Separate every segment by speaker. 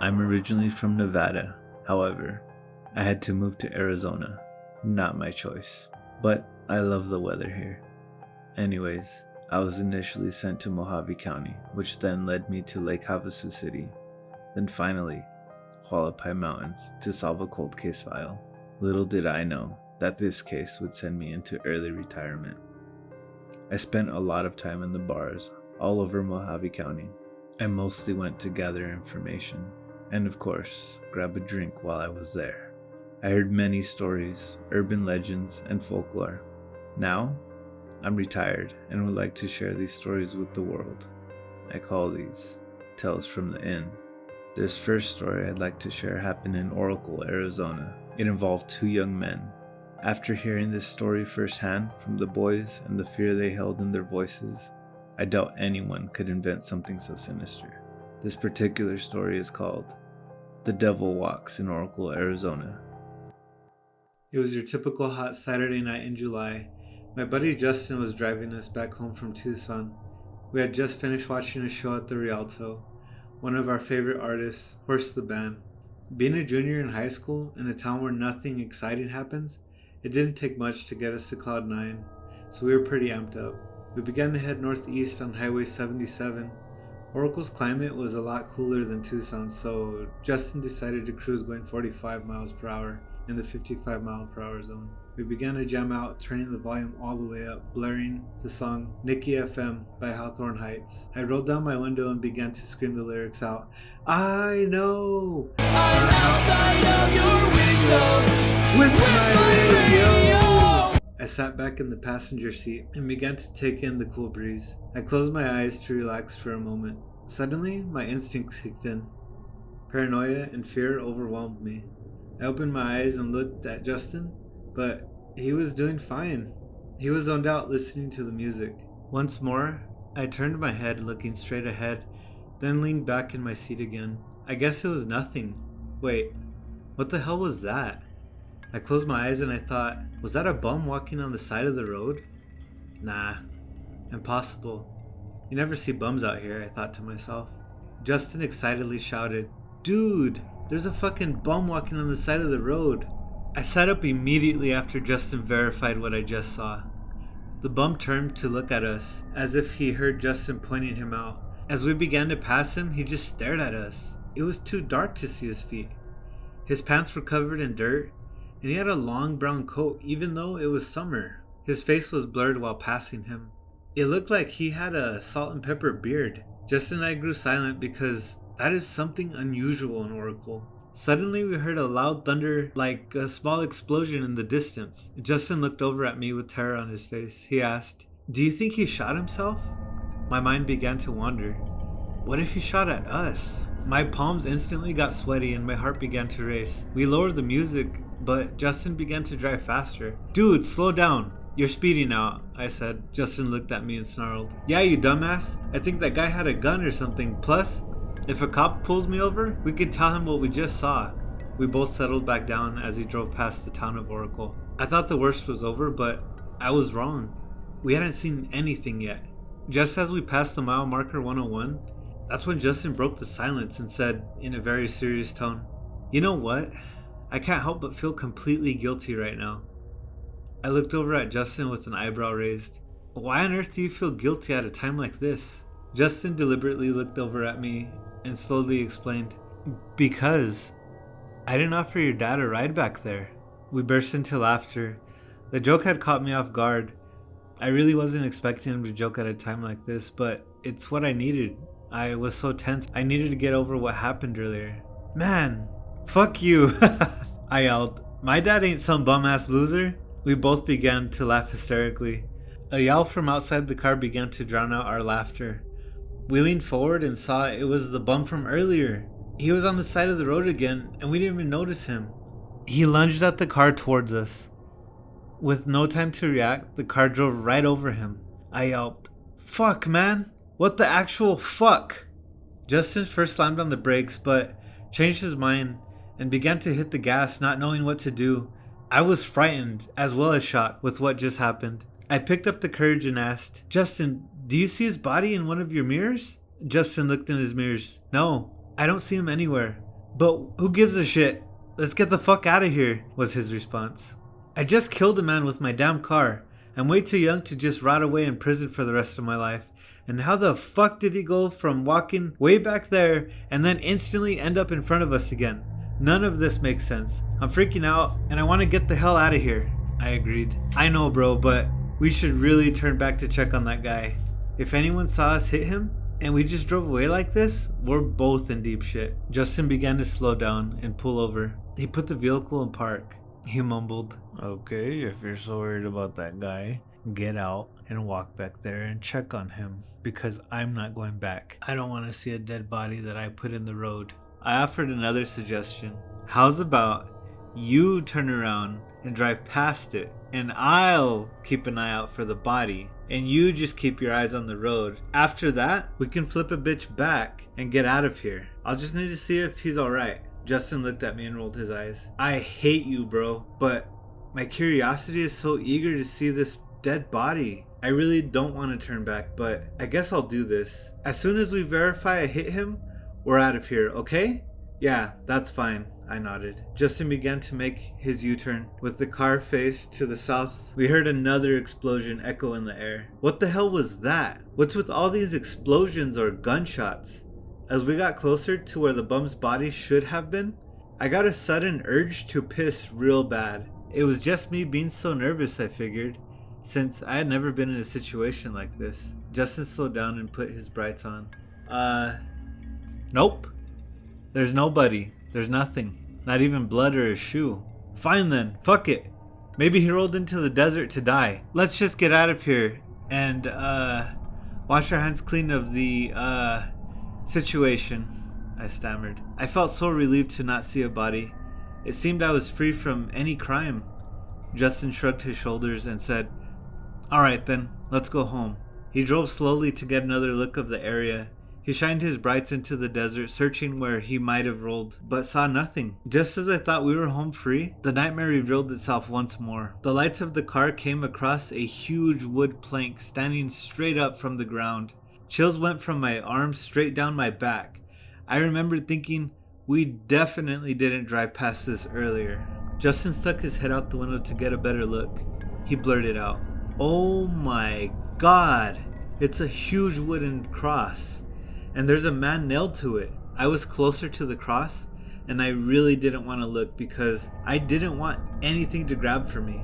Speaker 1: I'm originally from Nevada. However, I had to move to Arizona. Not my choice. But I love the weather here. Anyways, I was initially sent to Mojave County, which then led me to Lake Havasu City. Then finally, Hualapai Mountains to solve a cold case file. Little did I know that this case would send me into early retirement. I spent a lot of time in the bars all over Mojave County. I mostly went to gather information and, of course, grab a drink while I was there. I heard many stories, urban legends, and folklore. Now, I'm retired and would like to share these stories with the world. I call these Tales from the Inn. This first story I'd like to share happened in Oracle, Arizona. It involved two young men. After hearing this story firsthand from the boys and the fear they held in their voices, I doubt anyone could invent something so sinister. This particular story is called The Devil Walks in Oracle, Arizona.
Speaker 2: It was your typical hot Saturday night in July. My buddy Justin was driving us back home from Tucson. We had just finished watching a show at the Rialto. One of our favorite artists, Horse the Band. Being a junior in high school in a town where nothing exciting happens, it didn't take much to get us to Cloud 9, so we were pretty amped up. We began to head northeast on Highway 77. Oracle's climate was a lot cooler than Tucson, so Justin decided to cruise going 45 miles per hour in the 55 mile per hour zone. We began to jam out, turning the volume all the way up, blaring the song Nicky FM by Hawthorne Heights. I rolled down my window and began to scream the lyrics out. I know I'm outside of your window with my radio. I sat back in the passenger seat and began to take in the cool breeze. I closed my eyes to relax for a moment. Suddenly, my instincts kicked in. Paranoia and fear overwhelmed me. I opened my eyes and looked at Justin, but he was doing fine. He was zoned out listening to the music. Once more, I turned my head looking straight ahead, then leaned back in my seat again. I guess it was nothing. Wait, what the hell was that? I closed my eyes and I thought, was that a bum walking on the side of the road? Nah, impossible. You never see bums out here, I thought to myself. Justin excitedly shouted, Dude, there's a fucking bum walking on the side of the road. I sat up immediately after Justin verified what I just saw. The bum turned to look at us, as if he heard Justin pointing him out. As we began to pass him, he just stared at us. It was too dark to see his feet. His pants were covered in dirt, and he had a long brown coat even though it was summer. His face was blurred while passing him. It looked like he had a salt and pepper beard. Justin and I grew silent because that is something unusual in Oracle. Suddenly we heard a loud thunder, like a small explosion in the distance. Justin looked over at me with terror on his face. He asked, Do you think he shot himself? My mind began to wander. What if he shot at us? My palms instantly got sweaty and my heart began to race. We lowered the music, but Justin began to drive faster. Dude, slow down. You're speeding out, I said. Justin looked at me and snarled. Yeah, you dumbass. I think that guy had a gun or something. Plus, if a cop pulls me over, we could tell him what we just saw. We both settled back down as he drove past the town of Oracle. I thought the worst was over, but I was wrong. We hadn't seen anything yet. Just as we passed the mile marker 101, that's when Justin broke the silence and said, in a very serious tone, You know what? I can't help but feel completely guilty right now. I looked over at Justin with an eyebrow raised. Why on earth do you feel guilty at a time like this? Justin deliberately looked over at me and slowly explained, Because I didn't offer your dad a ride back there. We burst into laughter. The joke had caught me off guard. I really wasn't expecting him to joke at a time like this, but it's what I needed. I was so tense. I needed to get over what happened earlier. Man, fuck you. I yelled. My dad ain't some bum-ass loser. We both began to laugh hysterically. A yell from outside the car began to drown out our laughter. We leaned forward and saw it was the bum from earlier. He was on the side of the road again, and we didn't even notice him. He lunged at the car towards us. With no time to react, the car drove right over him. I yelped, Fuck, man! What the actual fuck? Justin first slammed on the brakes, but changed his mind and began to hit the gas, not knowing what to do. I was frightened, as well as shocked, with what just happened. I picked up the courage and asked, Justin, do you see his body in one of your mirrors? Justin looked in his mirrors. No, I don't see him anywhere. But who gives a shit? Let's get the fuck out of here, was his response. I just killed a man with my damn car. I'm way too young to just rot away in prison for the rest of my life. And how the fuck did he go from walking way back there and then instantly end up in front of us again? None of this makes sense. I'm freaking out and I want to get the hell out of here. I agreed. I know, bro, but we should really turn back to check on that guy. If anyone saw us hit him and we just drove away like this, we're both in deep shit. Justin began to slow down and pull over. He put the vehicle in park. He mumbled, "Okay, if you're so worried about that guy, get out and walk back there and check on him, because I'm not going back. I don't want to see a dead body that I put in the road." I offered another suggestion. How's about you turn around and drive past it, and I'll keep an eye out for the body, and you just keep your eyes on the road. After that, we can flip a bitch back and get out of here. I'll just need to see if he's alright. Justin looked at me and rolled his eyes. I hate you, bro, but my curiosity is so eager to see this dead body. I really don't want to turn back, but I guess I'll do this. As soon as we verify I hit him, we're out of here, okay? Yeah, that's fine, I nodded. Justin began to make his U-turn. With the car faced to the south, we heard another explosion echo in the air. What the hell was that? What's with all these explosions or gunshots? As we got closer to where the bum's body should have been, I got a sudden urge to piss real bad. It was just me being so nervous, I figured, since I had never been in a situation like this. Justin slowed down and put his brights on. Nope. There's nobody. There's nothing. Not even blood or a shoe. Fine then. Fuck it. Maybe he rolled into the desert to die. Let's just get out of here and, wash our hands clean of the, situation, I stammered. I felt so relieved to not see a body. It seemed I was free from any crime. Justin shrugged his shoulders and said, "Alright then, let's go home." He drove slowly to get another look of the area. He shined his brights into the desert, searching where he might have rolled, but saw nothing. Just as I thought we were home free, the nightmare revealed itself once more. The lights of the car came across a huge wood plank standing straight up from the ground. Chills went from my arms straight down my back. I remembered thinking, we definitely didn't drive past this earlier. Justin stuck his head out the window to get a better look. He blurted out, "Oh my god, it's a huge wooden cross. And there's a man nailed to it." I was closer to the cross, and I really didn't want to look because I didn't want anything to grab for me.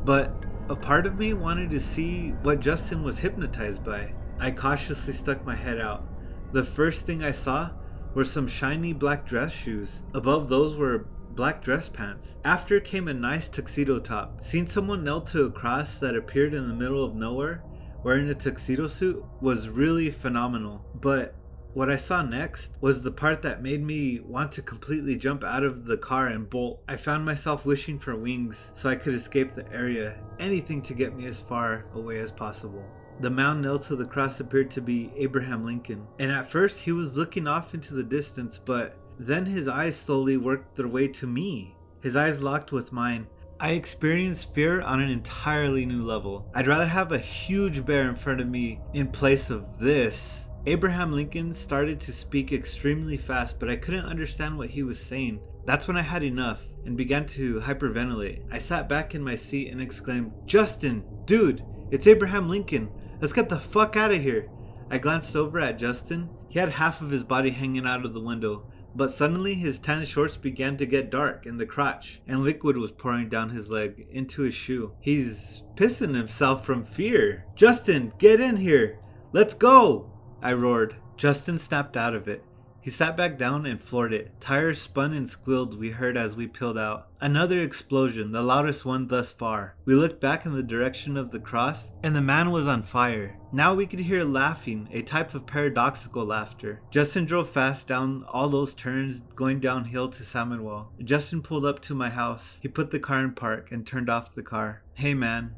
Speaker 2: But a part of me wanted to see what Justin was hypnotized by. I cautiously stuck my head out. The first thing I saw were some shiny black dress shoes. Above those were black dress pants. After came a nice tuxedo top. Seeing someone nailed to a cross that appeared in the middle of nowhere wearing a tuxedo suit was really phenomenal. But what I saw next was the part that made me want to completely jump out of the car and bolt. I found myself wishing for wings so I could escape the area, anything to get me as far away as possible. The mound nailed to the cross appeared to be Abraham Lincoln, and at first he was looking off into the distance, but then his eyes slowly worked their way to me. His eyes locked with mine. I experienced fear on an entirely new level. I'd rather have a huge bear in front of me in place of this. Abraham Lincoln started to speak extremely fast, but I couldn't understand what he was saying. That's when I had enough and began to hyperventilate. I sat back in my seat and exclaimed, "Justin, dude, it's Abraham Lincoln. Let's get the fuck out of here." I glanced over at Justin. He had half of his body hanging out of the window, but suddenly his tan shorts began to get dark in the crotch, and liquid was pouring down his leg into his shoe. He's pissing himself from fear. "Justin, get in here. Let's go," I roared. Justin snapped out of it. He sat back down and floored it. Tires spun and squealed, we heard as we peeled out. Another explosion, the loudest one thus far. We looked back in the direction of the cross, and the man was on fire. Now we could hear laughing, a type of paradoxical laughter. Justin drove fast down all those turns, going downhill to Salmonwell. Justin pulled up to my house. He put the car in park and turned off the car. "Hey man,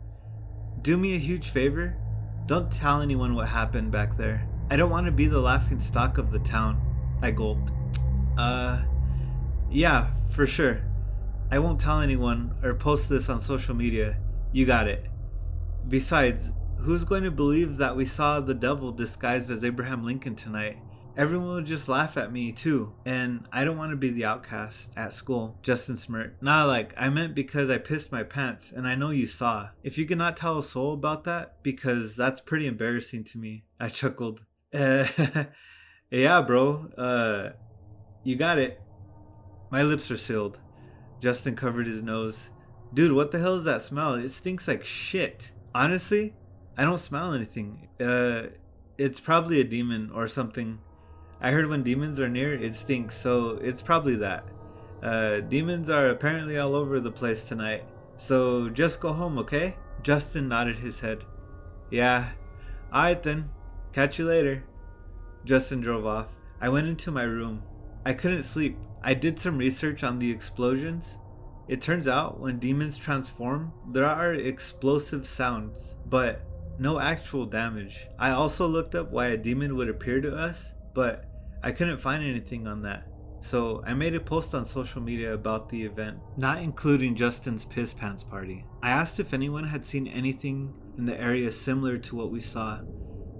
Speaker 2: do me a huge favor? Don't tell anyone what happened back there. I don't want to be the laughing stock of the town." I gulped. Yeah, for sure. I won't tell anyone or post this on social media. You got it. Besides, who's going to believe that we saw the devil disguised as Abraham Lincoln tonight? Everyone would just laugh at me too, and I don't want to be the outcast at school. Justin smirked. Nah, like, I meant because I pissed my pants, and I know you saw. If you could not tell a soul about that, because that's pretty embarrassing to me. I chuckled. Yeah, bro. You got it. My lips are sealed. Justin covered his nose. Dude, what the hell is that smell? It stinks like shit. Honestly, I don't smell anything. It's probably a demon or something. I heard when demons are near, it stinks, so it's probably that. Demons are apparently all over the place tonight, so just go home, okay? Justin nodded his head. Yeah, alright then. Catch you later. Justin drove off. I went into my room. I couldn't sleep. I did some research on the explosions. It turns out when demons transform, there are explosive sounds, but no actual damage. I also looked up why a demon would appear to us, but I couldn't find anything on that. So I made a post on social media about the event, not including Justin's piss pants party. I asked if anyone had seen anything in the area similar to what we saw.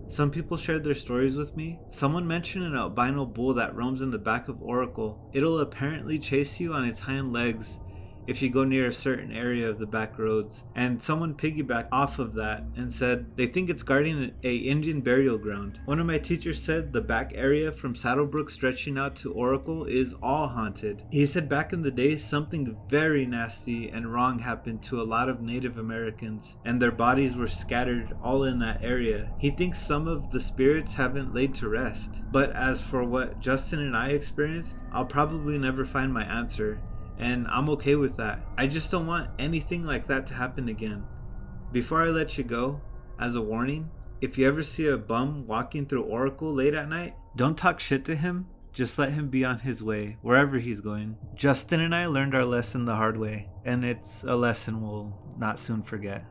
Speaker 2: Some people shared their stories with me. Someone mentioned an albino bull that roams in the back of Oracle. It'll apparently chase you on its hind legs if you go near a certain area of the back roads. And someone piggybacked off of that and said they think it's guarding a Indian burial ground. One of my teachers said the back area from Saddlebrook stretching out to Oracle is all haunted. He said back in the day something very nasty and wrong happened to a lot of Native Americans and their bodies were scattered all in that area. He thinks some of the spirits haven't laid to rest. But as for what Justin and I experienced, I'll probably never find my answer. And I'm okay with that. I just don't want anything like that to happen again. Before I let you go, as a warning, if you ever see a bum walking through Oracle late at night, don't talk shit to him. Just let him be on his way, wherever he's going. Justin and I learned our lesson the hard way, and it's a lesson we'll not soon forget.